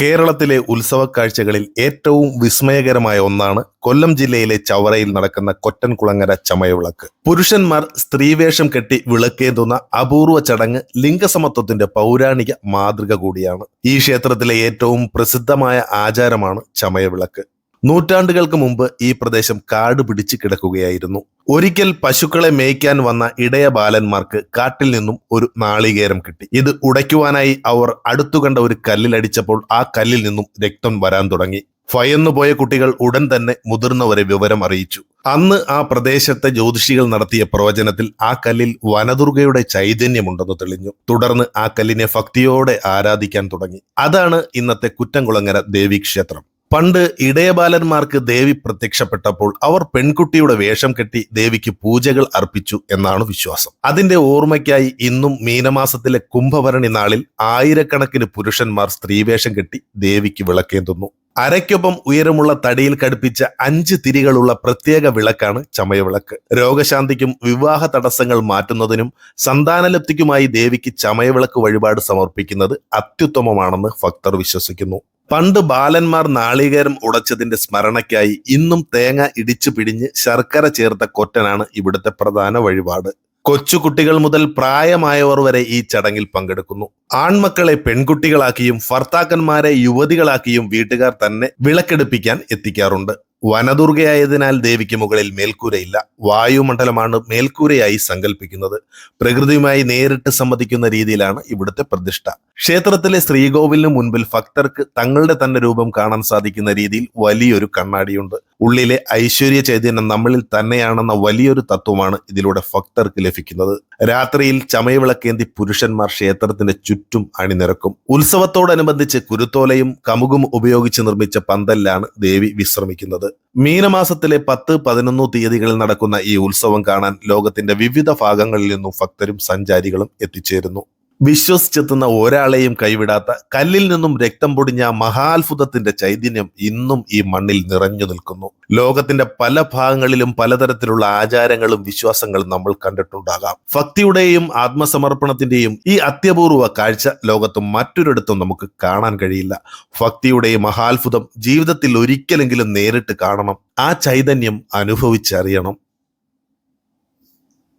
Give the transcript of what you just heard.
കേരളത്തിലെ ഉത്സവ കാഴ്ചകളിൽ ഏറ്റവും വിസ്മയകരമായ ഒന്നാണ് കൊല്ലം ജില്ലയിലെ ചവറയിൽ നടക്കുന്ന കൊറ്റൻകുളങ്ങര ചമയവിളക്ക്. പുരുഷന്മാർ സ്ത്രീവേഷം കെട്ടി വിളക്കേന്തുന്ന അപൂർവ ചടങ്ങ് ലിംഗസമത്വത്തിന്റെ പൗരാണിക മാതൃക കൂടിയാണ്. ഈ ക്ഷേത്രത്തിലെ ഏറ്റവും പ്രസിദ്ധമായ ആചാരമാണ് ചമയവിളക്ക്. നൂറ്റാണ്ടുകൾക്ക് മുമ്പ് ഈ പ്രദേശം കാട് പിടിച്ച് കിടക്കുകയായിരുന്നു. ഒരിക്കൽ പശുക്കളെ മേയ്ക്കാൻ വന്ന ഇടയ ബാലന്മാർക്ക് കാട്ടിൽ നിന്നും ഒരു നാളികേരം കിട്ടി. ഇത് ഉടയ്ക്കുവാനായി അവർ അടുത്തുകണ്ട ഒരു കല്ലിലടിച്ചപ്പോൾ ആ കല്ലിൽ നിന്നും രക്തം വരാൻ തുടങ്ങി. ഭയന്നുപോയ കുട്ടികൾ ഉടൻ തന്നെ മുതിർന്നവരെ വിവരം അറിയിച്ചു. അന്ന് ആ പ്രദേശത്തെ ജ്യോതിഷികൾ നടത്തിയ പ്രവചനത്തിൽ ആ കല്ലിൽ വനദുർഗയുടെ ചൈതന്യമുണ്ടെന്ന് തെളിഞ്ഞു. തുടർന്ന് ആ കല്ലിനെ ഭക്തിയോടെ ആരാധിക്കാൻ തുടങ്ങി. അതാണ് ഇന്നത്തെ കുറ്റംകുളങ്ങര ദേവീക്ഷേത്രം. പണ്ട് ഇടയബാലന്മാർക്ക് ദേവി പ്രത്യക്ഷപ്പെട്ടപ്പോൾ അവർ പെൺകുട്ടിയുടെ വേഷം കെട്ടി ദേവിക്ക് പൂജകൾ അർപ്പിച്ചു എന്നാണ് വിശ്വാസം. അതിന്റെ ഓർമ്മയ്ക്കായി ഇന്നും മീനമാസത്തിലെ കുംഭഭരണി നാളിൽ ആയിരക്കണക്കിന് പുരുഷന്മാർ സ്ത്രീവേഷം കെട്ടി ദേവിക്ക് വിളക്കേന്തുന്നു. അരയ്ക്കൊപ്പം ഉയരമുള്ള തടിയിൽ ഘടിപ്പിച്ച 5 തിരികളുള്ള പ്രത്യേക വിളക്കാണ് ചമയവിളക്ക്. രോഗശാന്തിക്കും വിവാഹ തടസ്സങ്ങൾ മാറ്റുന്നതിനും സന്താനലബ്ധിക്കുമായി ദേവിക്ക് ചമയവിളക്ക് വഴിപാട് സമർപ്പിക്കുന്നത് അത്യുത്തമമാണെന്ന് ഭക്തർ വിശ്വസിക്കുന്നു. പണ്ട് ബാലന്മാർ നാളികേരം ഉടച്ചതിന്റെ സ്മരണയ്ക്കായി ഇന്നും തേങ്ങ ഇടിച്ചു പിടിഞ്ഞ് ശർക്കര ചേർത്ത കൊറ്റനാണ് ഇവിടുത്തെ പ്രധാന വഴിപാട്. കൊച്ചുകുട്ടികൾ മുതൽ പ്രായമായവർ വരെ ഈ ചടങ്ങിൽ പങ്കെടുക്കുന്നു. ആൺമക്കളെ പെൺകുട്ടികളാക്കിയും ഭർത്താക്കന്മാരെ യുവതികളാക്കിയും വീട്ടുകാർ തന്നെ വിളക്കെടുപ്പിക്കാൻ എത്തിക്കാറുണ്ട്. വനദുർഗയായതിനാൽ ദേവിക്ക് മുകളിൽ മേൽക്കൂരയില്ല. വായുമണ്ഡലമാണ് മേൽക്കൂരയായി സങ്കല്പിക്കുന്നത്. പ്രകൃതിയുമായി നേരിട്ട് സംവദിക്കുന്ന രീതിയിലാണ് ഇവിടുത്തെ പ്രതിഷ്ഠ. ക്ഷേത്രത്തിലെ ശ്രീകോവിലിന് മുൻപിൽ ഭക്തർക്ക് തങ്ങളുടെ തന്നെ രൂപം കാണാൻ സാധിക്കുന്ന രീതിയിൽ വലിയൊരു കണ്ണാടിയുണ്ട്. ഉള്ളിലെ ഐശ്വര്യ ചൈതന്യം നമ്മളിൽ തന്നെയാണെന്ന വലിയൊരു തത്വമാണ് ഇതിലൂടെ ഭക്തർക്ക് ലഭിക്കുന്നത്. രാത്രിയിൽ ചമയവിളക്കേന്തി പുരുഷന്മാർ ക്ഷേത്രത്തിന്റെ ചുറ്റും അണിനിരക്കും. ഉത്സവത്തോടനുബന്ധിച്ച് കുരുത്തോലയും കമുകും ഉപയോഗിച്ച് നിർമ്മിച്ച പന്തലിലാണ് ദേവി വിശ്രമിക്കുന്നത്. മീനമാസത്തിലെ 10, 11 തീയതികളിൽ നടക്കുന്ന ഈ ഉത്സവം കാണാൻ ലോകത്തിന്റെ വിവിധ ഭാഗങ്ങളിൽ നിന്നും ഭക്തരും സഞ്ചാരികളും എത്തിച്ചേരുന്നു. വിശ്വസിച്ചെത്തുന്ന ഒരാളെയും കൈവിടാത്ത കല്ലിൽ നിന്നും രക്തം പൊടിഞ്ഞ മഹാത്ഭുതത്തിന്റെ ചൈതന്യം ഇന്നും ഈ മണ്ണിൽ നിറഞ്ഞു നിൽക്കുന്നു. ലോകത്തിന്റെ പല ഭാഗങ്ങളിലും പലതരത്തിലുള്ള ആചാരങ്ങളും വിശ്വാസങ്ങളും നമ്മൾ കണ്ടിട്ടുണ്ടാകാം. ഭക്തിയുടെയും ആത്മസമർപ്പണത്തിന്റെയും ഈ അത്യപൂർവ കാഴ്ച ലോകത്തും മറ്റൊരിടത്തും നമുക്ക് കാണാൻ കഴിയില്ല. ഭക്തിയുടെയും മഹാത്ഭുതം ജീവിതത്തിൽ ഒരിക്കലെങ്കിലും നേരിട്ട് കാണണം. ആ ചൈതന്യം അനുഭവിച്ചറിയണം.